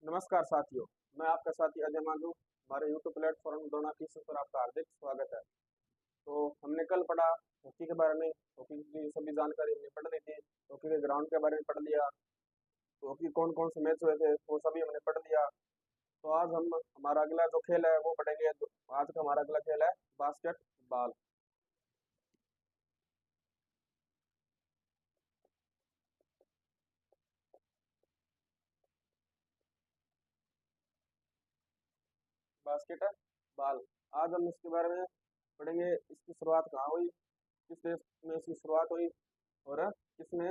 नमस्कार साथियों। मैं आपका साथी अजय मांझू। हमारे यूट्यूब प्लेटफॉर्म दोना की पर आपका हार्दिक स्वागत है। तो हमने कल पढ़ा हॉकी के बारे में। हॉकी की सभी जानकारी हमने पढ़ ली थी। हॉकी के ग्राउंड के बारे में पढ़ लिया। तो हॉकी कौन कौन से मैच हुए थे वो सभी हमने पढ़ लिया। तो आज हम हमारा अगला जो खेल है वो पढ़ेंगे। आज का हमारा अगला खेल है बास्केटबॉल। बास्केटबॉल आज हम इसके बारे में पढ़ेंगे। इसकी शुरुआत कहाँ हुई, किस देश में इसकी शुरुआत हुई और किसने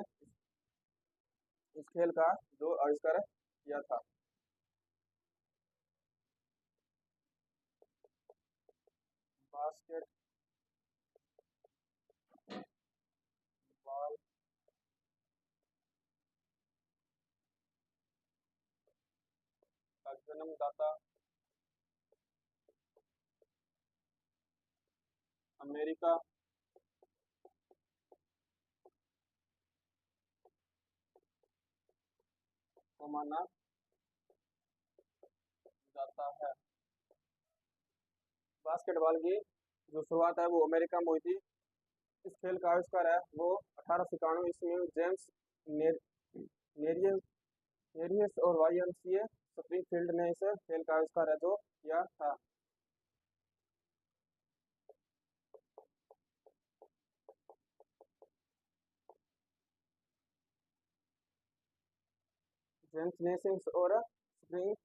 इस खेल का जो आविष्कार किया था। बास्केटबॉल का जन्मदाता अमेरिका को माना जाता है। बास्केटबॉल की जो शुरुआत है वो अमेरिका में हुई थी। इस खेल का आविष्कार है वो 1891 ईस्वी में जेम्स नेर, नेरियस नेरियस और वाईएमसीए स्प्रिंगफील्ड ने इस खेल का आविष्कार है जो किया था। जेम्स नेसिंस और स्प्रिंग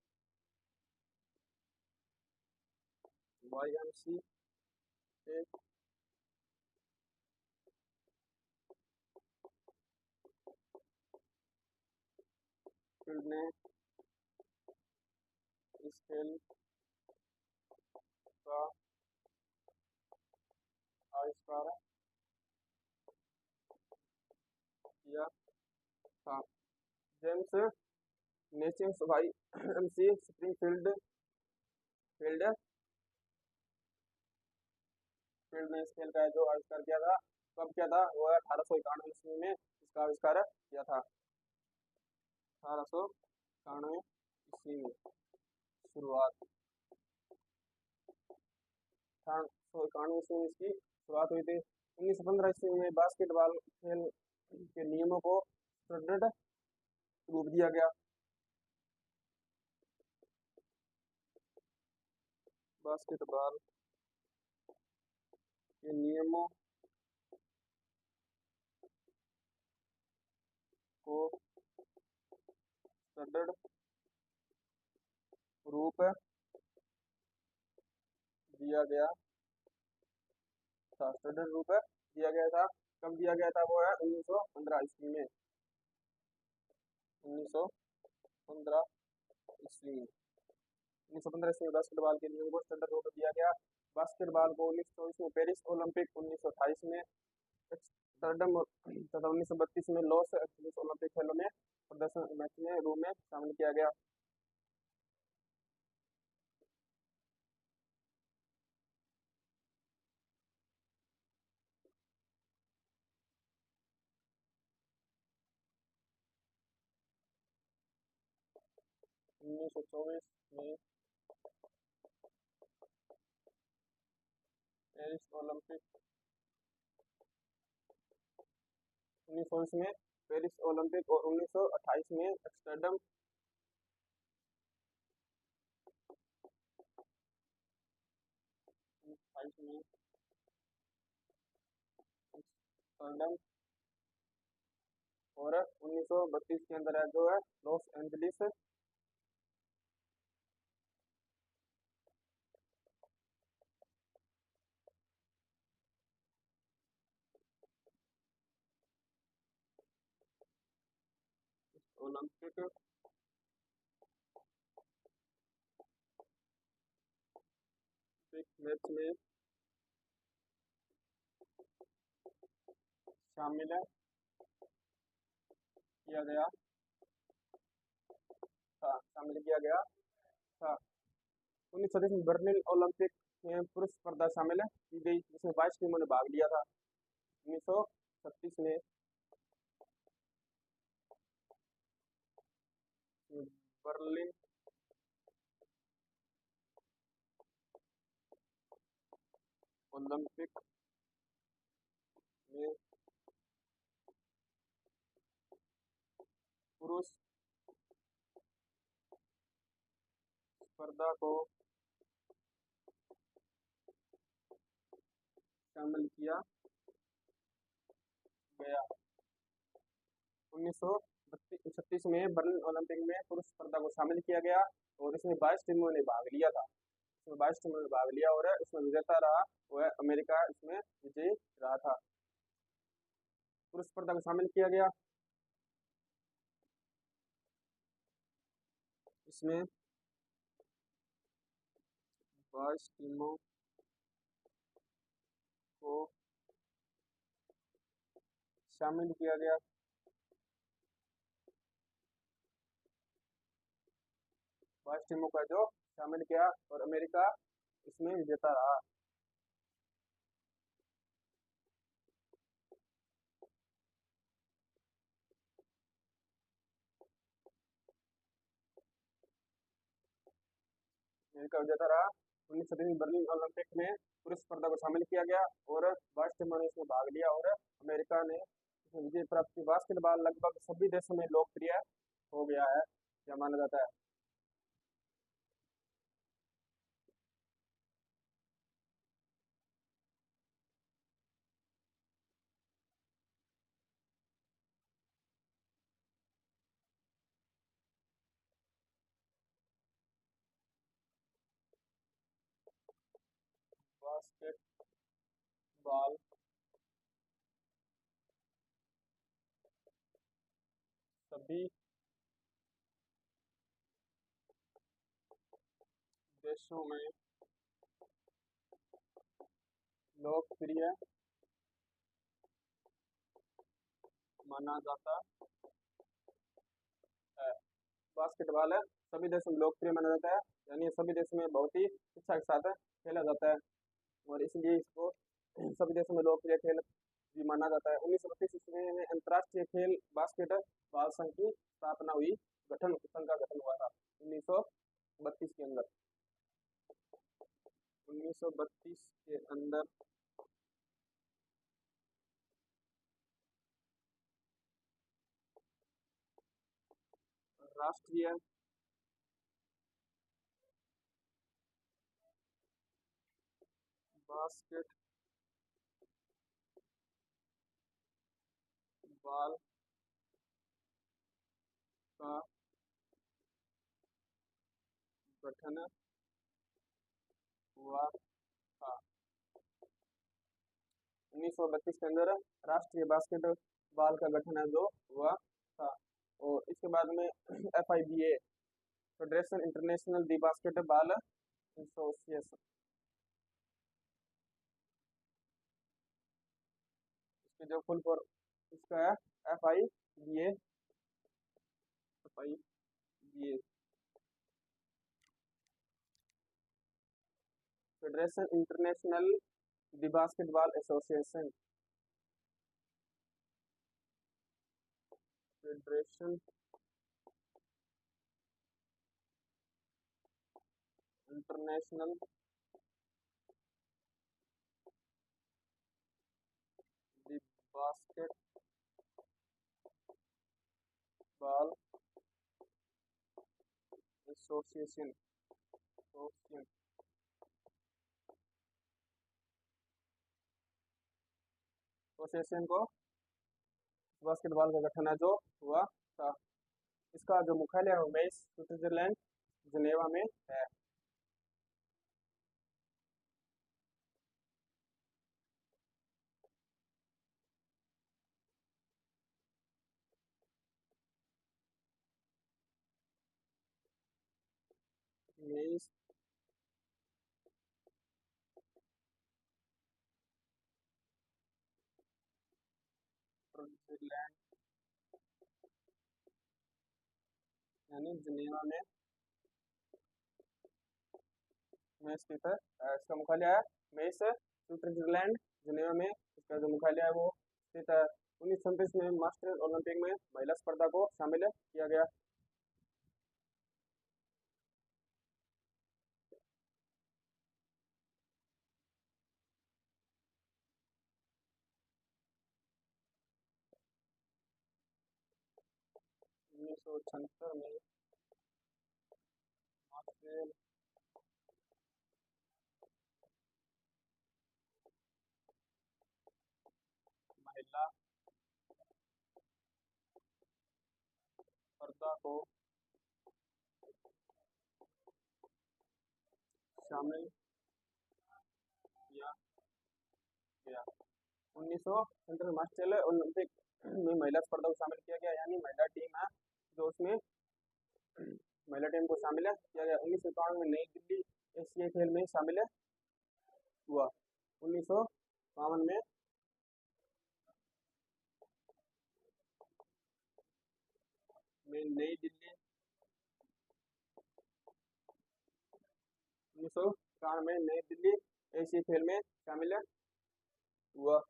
वाईएमसीए फील्ड ने इस खेल का आविष्कार किया था। James Naismith YMCA Springfield field field ने इस खेल का जो आविष्कार किया था, कब किया था, वो 1891 ईस्वी में इसका आविष्कार किया था। 1891 ईस्वी में शुरुआत 1891 ईस्वी में इसकी शुरुआत हुई थी। 1915 ईस्वी में बास्केटबॉल खेल के नियमों को सुदृढ़ रूप दिया गया। बास्केटबॉल के नियमों को सुदृढ़ रूप दिया गया था। सुदृढ़ रूप दिया गया था। कब दिया गया था, वो है 1915 ईस्वी में। 1915 ईस्वी में 1915 ईस्वी में बास्केटबॉल के नियम को स्टैंडर्ड रूप दिया गया। बास्केटबॉल को 1924 में पेरिस ओलंपिक, 1928 में एम्स्टर्डम तथा 1932 में लॉस एंजलिस ओलंपिक खेलों में प्रदर्शन मैच में रूप में शामिल किया गया। 1924 में पेरिस ओलंपिक 1924 में पेरिस ओलंपिक और 1928 में एम्स्टर्डम 28 में एम्स्टर्डम और 1932 के अंदर है जो है लॉस एंजलिस ओलंपिक मैच में शामिल किया गया शामिल किया गया था। 1936 में बर्लिन ओलंपिक में पुरुष स्पर्धा शामिल की गई जिसमें 22 टीमों ने भाग लिया था। 1936 में बर्लिन ओलंपिक में पुरुष स्पर्धा को शामिल किया गया। 1936 में बर्लिन ओलंपिक में पुरुष स्पर्धा को शामिल किया गया और इसमें 22 टीमों ने भाग लिया था। इसमें 22 टीमों ने भाग लिया और इसमें विजेता रहा वह अमेरिका इसमें विजयी रहा था। पुरुष स्पर्धा को शामिल किया गया। इसमें 22 टीमों को शामिल किया गया। 22 टीमों का जो शामिल किया और अमेरिका इसमें विजेता रहा। अमेरिका विजेता रहा। 1937 बर्लिन ओलंपिक में पुरुष स्पर्धा को शामिल किया गया और 22 टीमों ने इसमें भाग लिया और अमेरिका ने इसमें विजय प्राप्त की। बास्केटबॉल लगभग सभी देशों में लोकप्रिय हो गया है, यह माना जाता है। बास्केटबॉल सभी देशों में लोकप्रिय माना जाता है। बास्केटबॉल सभी देशों में लोकप्रिय माना जाता है, यानी सभी देशों में बहुत ही इच्छा के साथ खेला जाता है और इसलिए इसको सभी देशों में लोकप्रिय खेल भी माना जाता है। 1932 ईस्वी में अंतर्राष्ट्रीय खेल बास्केटबॉल संघ की स्थापना हुई, संघ का गठन हुआ था 1932 के अंदर। 1932 के अंदर राष्ट्रीय बास्केटबॉल का गठन हुआ था। 1932 के अंदर राष्ट्रीय बास्केटबॉल का गठन है जो हुआ था और इसके बाद में FIBA फेडरेशन इंटरनेशनल दी बास्केटबॉल एसोसिएशन, इसकी जो फुल फॉर्म इसका है FIBA फेडरेशन इंटरनेशनल दी बास्केटबॉल एसोसिएशन, फेडरेशन इंटरनेशनल दी बास्केटबॉल एसोसिएशन एसोसिएशन को बास्केटबॉल का गठन है जो हुआ था। इसका जो मुख्यालय है वो मेस स्विट्जरलैंड जिनेवा में है। मेस स्विट्जरलैंड यानी जिनेवा में स्थित है। इसका मुख्यालय है मेस स्विट्जरलैंड जिनेवा में, इसका जो मुख्यालय है वो स्थित है। 1937 में मास्टर ओलंपिक में महिला स्पर्धा को शामिल किया गया। 1976 में ऑस्ट्रेल महिला स्पर्धा को शामिल किया गया। 1977 में ऑस्ट्रेलिया ओलंपिक में महिला स्पर्धा को शामिल किया गया, यानी महिला टीम है जो उसमें महिला टीम को शामिल किया गया। 1951 में नई दिल्ली एशियाई खेल में शामिल हुआ। 1952 में नई दिल्ली 1951 में नई दिल्ली एशियाई खेल में शामिल हुआ।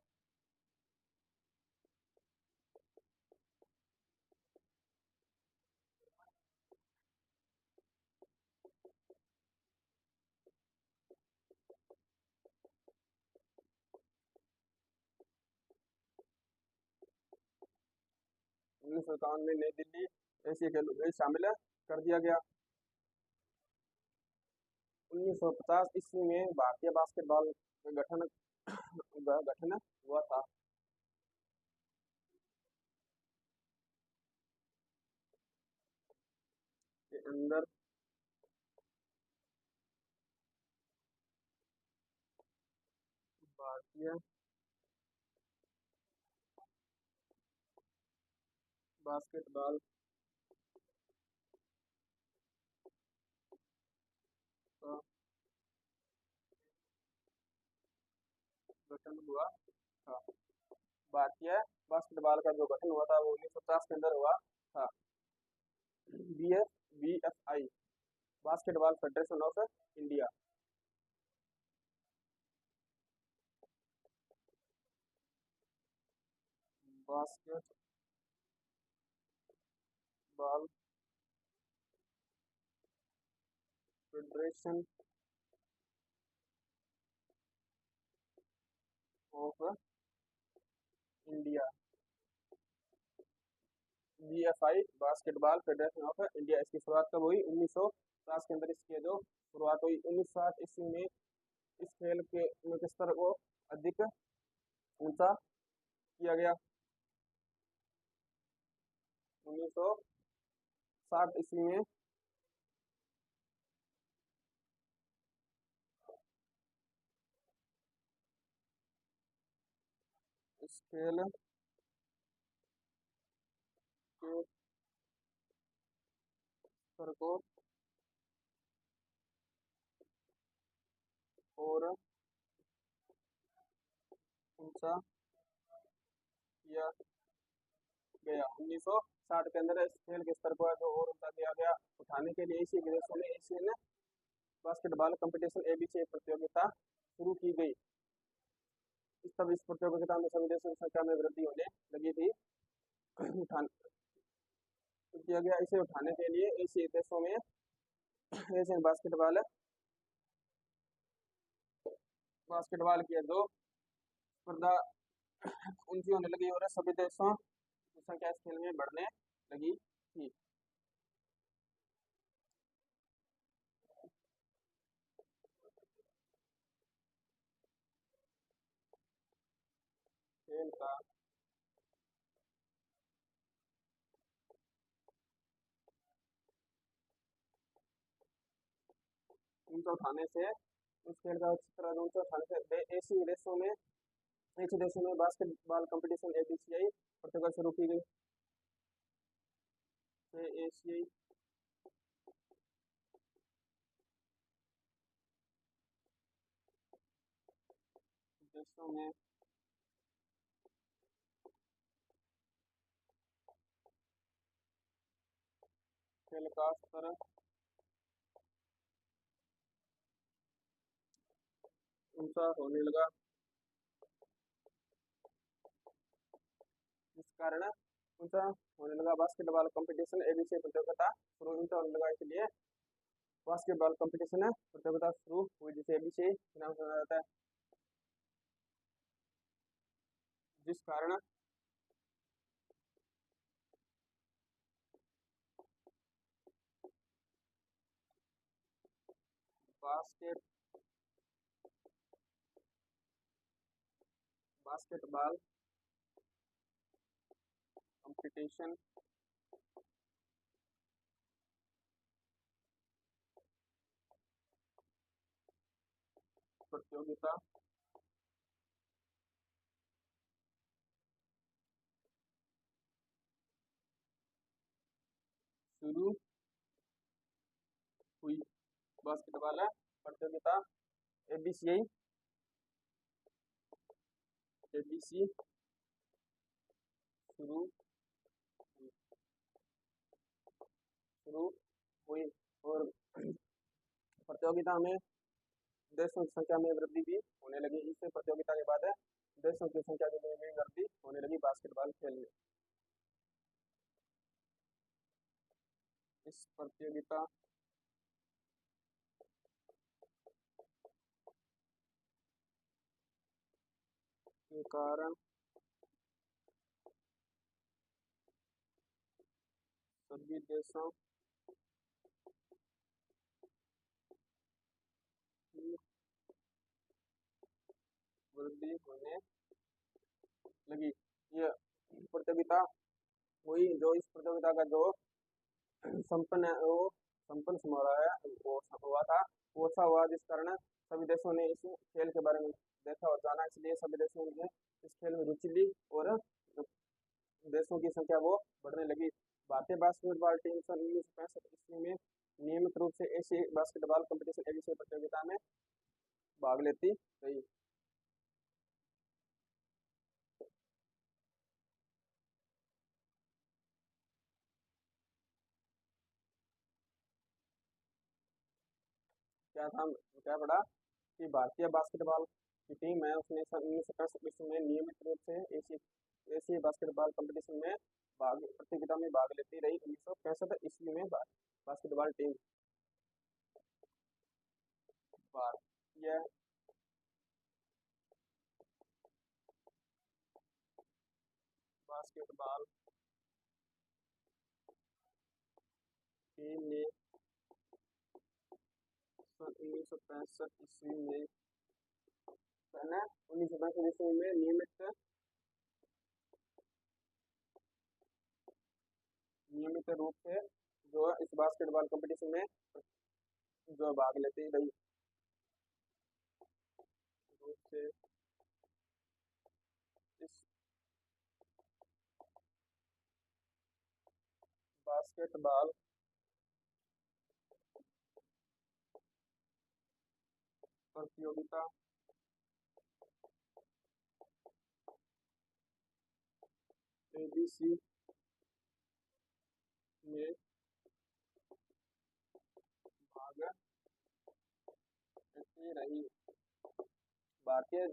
उन्नीस सौ इक्यावन में नई दिल्ली एशियाई खेलों में शामिल कर दिया गया। 1950 ईस्वी में भारतीय बास्केटबॉल गठन गठन हुआ था। के अंदर भारतीय बास्केटबॉल का गठन हुआ था। भारतीय बास्केटबॉल का जो गठन हुआ था वो 1950 के अंदर हुआ था। BFI basketball federation of India. Basketball federation of India, BFI basketball federation of India. इसकी शुरुआत कब हुई? 1950 के अंदर इसकी जो शुरुआत हुई। 1960 ईस्वी में इस खेल के स्तर को अधिक ऊंचा किया गया। 1960 ईस्वी में इस खेल के स्तर को और ऊंचा किया गया। 1960 के अंदर इस खेल के स्तर को जो और ऊंचा किया गया उठाने के लिए एशिया देशों में एशियन बास्केटबॉल कंपटीशन ABC प्रतियोगिता शुरू की गई। इस प्रतियोगिता में सभी देशों की संख्या में वृद्धि होने लगी थी। किया गया इसे उठाने के लिए एशियाई देशों में एशियन बास्केटबॉल की जो स्पर्धा ऊंची होने लगी और सभी देशों की संख्या इस खेल में बढ़ने लगी थी। खेल का ऊंचा उठाने से इस खेल का ऊंचा उठाने से एशियाई देशों में बास्केटबॉल कंपटीशन ABCI प्रतियोगिता शुरू की गई। एशियाई देशों में खेल का स्तर ऊंचा होने लगा, जिस कारण ऊंचा होने लगा बास्केटबॉल कंपटीशन ABC प्रतियोगिता शुरू ऊंचा होने लगा, इसलिए बास्केटबॉल कंपटीशन प्रतियोगिता शुरू हुई जिसे ABC नाम से जाना जाता है। जिस कारण बास्केटबॉल कंपटीशन प्रतियोगिता शुरू हुई। बास्केटबॉल प्रतियोगिता एबीसी एबीसी शुरू हुई शुरू हुई। और प्रतियोगिता में देशों की संख्या में वृद्धि भी होने लगी। इस प्रतियोगिता के बाद देशों की संख्या में भी वृद्धि होने लगी बास्केटबॉल खेल में। इस प्रतियोगिता के कारण सभी देशों की वृद्धि होने लगी। यह प्रतियोगिता हुई जो इस प्रतियोगिता का जो संपन्न समारोह है वो हुआ था, वो अच्छा हुआ जिस कारण सभी देशों ने इस खेल के बारे में देखा और जाना, इसलिए सभी देशों ने इस खेल में रुचि ली और देशों की संख्या वो बढ़ने लगी। भारतीय बास्केटबॉल टीम सन 1965 ईस्वी में नियमित रूप से एशियाई बास्केटबॉल कंपटीशन एबीसी प्रतियोगिता में भाग लेती रही। क्या पढ़ा कि भारतीय बास्केटबॉल की टीम है उसने सन 1965 ईस्वी में नियमित रूप से एशियाई बास्केटबॉल कंपटीशन में प्रतियोगिता में भाग लेती रही। 1965 ईस्वी में बास्केटबॉल टीम भारतीय बास्केटबॉल टीम ने सन 1965 ईस्वी में 1965 ईस्वी में नियमित रूप से जो इस बास्केटबॉल कंपटीशन में जो भाग लेती रही रूप से इस बास्केटबॉल प्रतियोगिता एबीसी में भाग लेती रही। भारतीय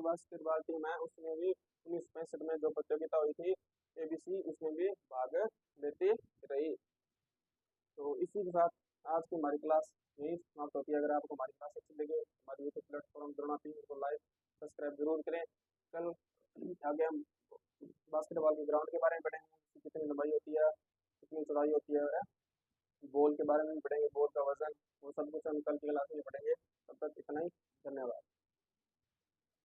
बास्केटबॉल टीम है उसमें भी 1965 में जो प्रतियोगिता हुई थी एबीसी उसमें भी भाग लेती रही। तो इसी के साथ आज की हमारी क्लास यही समाप्त होती है। अगर आपको हमारी क्लास अच्छी लगे हमारे यूट्यूब प्लेटफॉर्म द्रोणा टीवी को लाइक सब्सक्राइब जरूर करें। कल आगे हम बास्केटबॉल के ग्राउंड के बारे में पढ़ेंगे, कितनी लंबाई होती है कितनी चौड़ाई होती है, बॉल के बारे में भी पढ़ेंगे, बॉल का वजन, वो सब कुछ हम कल की क्लास में पढ़ेंगे।